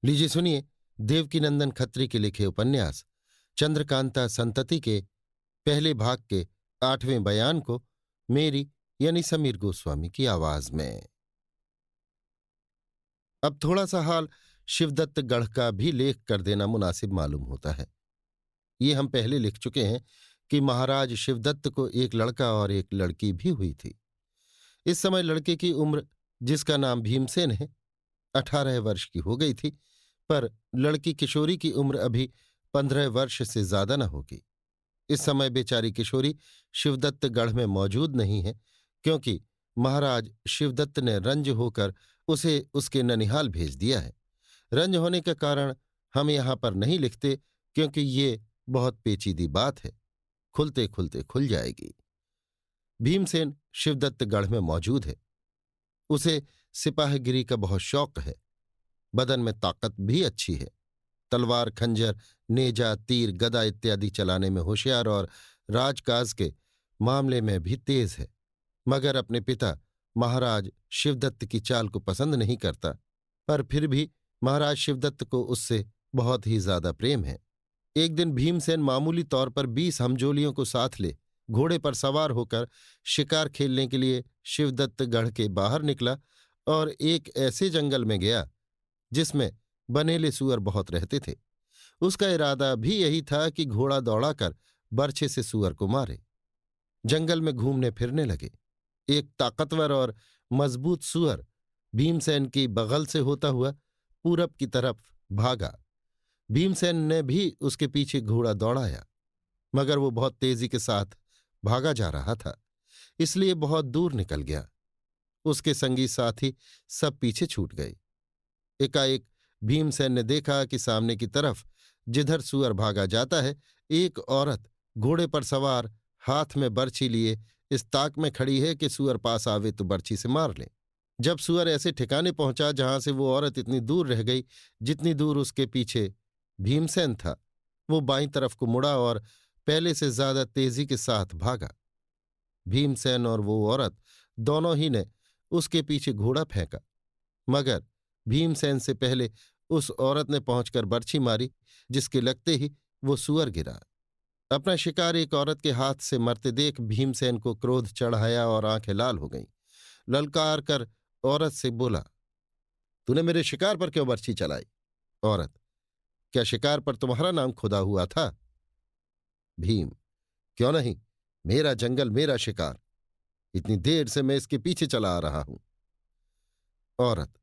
लीजिए सुनिए, देवकीनंदन खत्री के लिखे उपन्यास चंद्रकांता संतति के पहले भाग के 8वें बयान को मेरी यानी समीर गोस्वामी की आवाज में। अब थोड़ा सा हाल शिवदत्त गढ़ का भी लेख कर देना मुनासिब मालूम होता है। ये हम पहले लिख चुके हैं कि महाराज शिवदत्त को एक लड़का और एक लड़की भी हुई थी। इस समय लड़के की उम्र, जिसका नाम भीमसेन है, 18 वर्ष की हो गई थी, पर लड़की किशोरी की उम्र अभी 15 वर्ष से ज्यादा न होगी। इस समय बेचारी किशोरी शिवदत्त गढ़ में मौजूद नहीं है, क्योंकि महाराज शिवदत्त ने रंज होकर उसे उसके ननिहाल भेज दिया है। रंज होने का कारण हम यहां पर नहीं लिखते, क्योंकि ये बहुत पेचीदी बात है, खुलते खुलते खुल जाएगी। भीमसेन शिवदत्त गढ़ में मौजूद है। उसे सिपाहीगिरी का बहुत शौक है। बदन में ताकत भी अच्छी है। तलवार, खंजर, नेजा, तीर, गदा इत्यादि चलाने में होशियार और राजकाज के मामले में भी तेज है, मगर अपने पिता महाराज शिवदत्त की चाल को पसंद नहीं करता। पर फिर भी महाराज शिवदत्त को उससे बहुत ही ज्यादा प्रेम है। एक दिन भीमसेन मामूली तौर पर 20 हमजोलियों को साथ ले घोड़े पर सवार होकर शिकार खेलने के लिए शिवदत्त गढ़ के बाहर निकला और एक ऐसे जंगल में गया जिसमें बनेले सूअर बहुत रहते थे। उसका इरादा भी यही था कि घोड़ा दौड़ाकर बर्छे से सूअर को मारे। जंगल में घूमने फिरने लगे। एक ताकतवर और मजबूत सूअर भीमसेन की बगल से होता हुआ पूरब की तरफ भागा। भीमसेन ने भी उसके पीछे घोड़ा दौड़ाया, मगर वो बहुत तेजी के साथ भागा जा रहा था, इसलिए बहुत दूर निकल गया। उसके संगी साथी सब पीछे छूट गए। एकाएक भीमसेन ने देखा कि सामने की तरफ, जिधर सूअर भागा जाता है, एक औरत घोड़े पर सवार, हाथ में बर्छी लिए इस ताक में खड़ी है कि सूअर पास आवे तो बर्छी से मार ले। जब सूअर ऐसे ठिकाने पहुंचा जहां से वो औरत इतनी दूर रह गई जितनी दूर उसके पीछे भीमसेन था, वो बाईं तरफ को मुड़ा और पहले से ज्यादा तेजी के साथ भागा। भीमसेन और वो औरत दोनों ही ने उसके पीछे घोड़ा फेंका, मगर भीमसेन से पहले उस औरत ने पहुंचकर बर्छी मारी, जिसके लगते ही वो सूअर गिरा। अपना शिकार एक औरत के हाथ से मरते देख भीमसेन को क्रोध चढ़ाया और आंखें लाल हो गईं। ललकार कर औरत से बोला, तूने मेरे शिकार पर क्यों बर्छी चलाई? औरत, क्या शिकार पर तुम्हारा नाम खुदा हुआ था? भीम, क्यों नहीं, मेरा जंगल मेरा शिकार, इतनी देर से मैं इसके पीछे चला आ रहा हूं। औरत,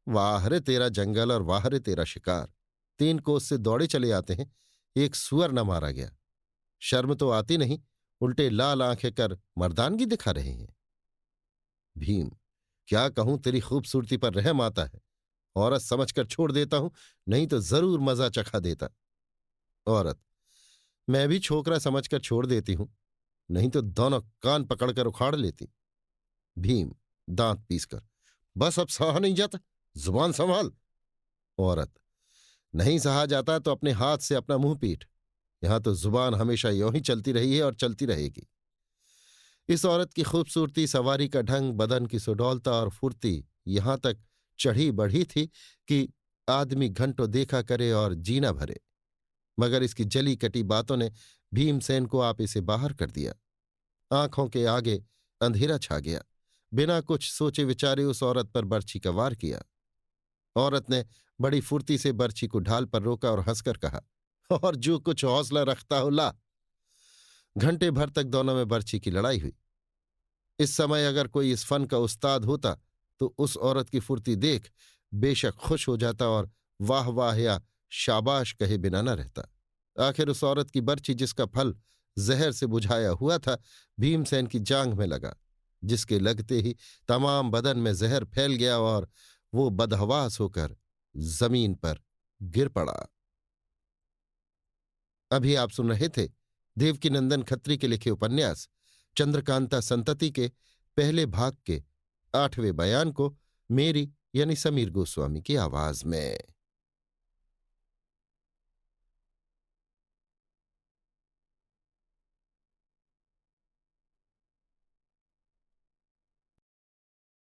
वाह रे तेरा जंगल और वाह रे तेरा शिकार, 3 कोस से दौड़े चले आते हैं, एक सूअर न मारा गया। शर्म तो आती नहीं, उल्टे लाल आंखें कर मर्दानगी दिखा रहे हैं। भीम, क्या कहूं, तेरी खूबसूरती पर रहम आता है। औरत समझकर छोड़ देता हूं, नहीं तो जरूर मजा चखा देता। औरत, मैं भी छोकरा समझकर छोड़ देती हूं, नहीं तो दोनों कान पकड़कर उखाड़ लेती। भीम दांत पीसकर, बस अब सहा नहीं जाता, जुबान संभाल। औरत, नहीं सहा जाता तो अपने हाथ से अपना मुंह पीट, यहां तो जुबान हमेशा यों ही चलती रही है और चलती रहेगी। इस औरत की खूबसूरती, सवारी का ढंग, बदन की सुडौलता और फुर्ती यहां तक चढ़ी बढ़ी थी कि आदमी घंटों देखा करे और जीना भरे, मगर इसकी जली कटी बातों ने भीमसेन को आपे से बाहर कर दिया। आंखों के आगे अंधेरा छा गया। बिना कुछ सोचे विचारे उस औरत पर बर्छी का वार किया। औरत ने बड़ी फुर्ती से बर्छी को ढाल पर रोका और हंसकर कहा, और जो कुछ हौसला रखता हो ला। घंटे भर तक दोनों में बर्छी की लड़ाई हुई। इस समय अगर कोई इस फन का उस्ताद होता तो उस औरत की फुर्ती देख बेशक खुश हो जाता और वाह वाह या शाबाश कहे बिना न रहता। आखिर उस औरत की बर्छी, जिसका फल जहर से बुझाया हुआ था, भीमसेन की जांघ में लगा, जिसके लगते ही तमाम बदन में जहर फैल गया और वो बदहवास होकर जमीन पर गिर पड़ा। अभी आप सुन रहे थे देवकीनंदन खत्री के लिखे उपन्यास चंद्रकांता संतति के पहले भाग के 8वें बयान को मेरी यानी समीर गोस्वामी की आवाज में।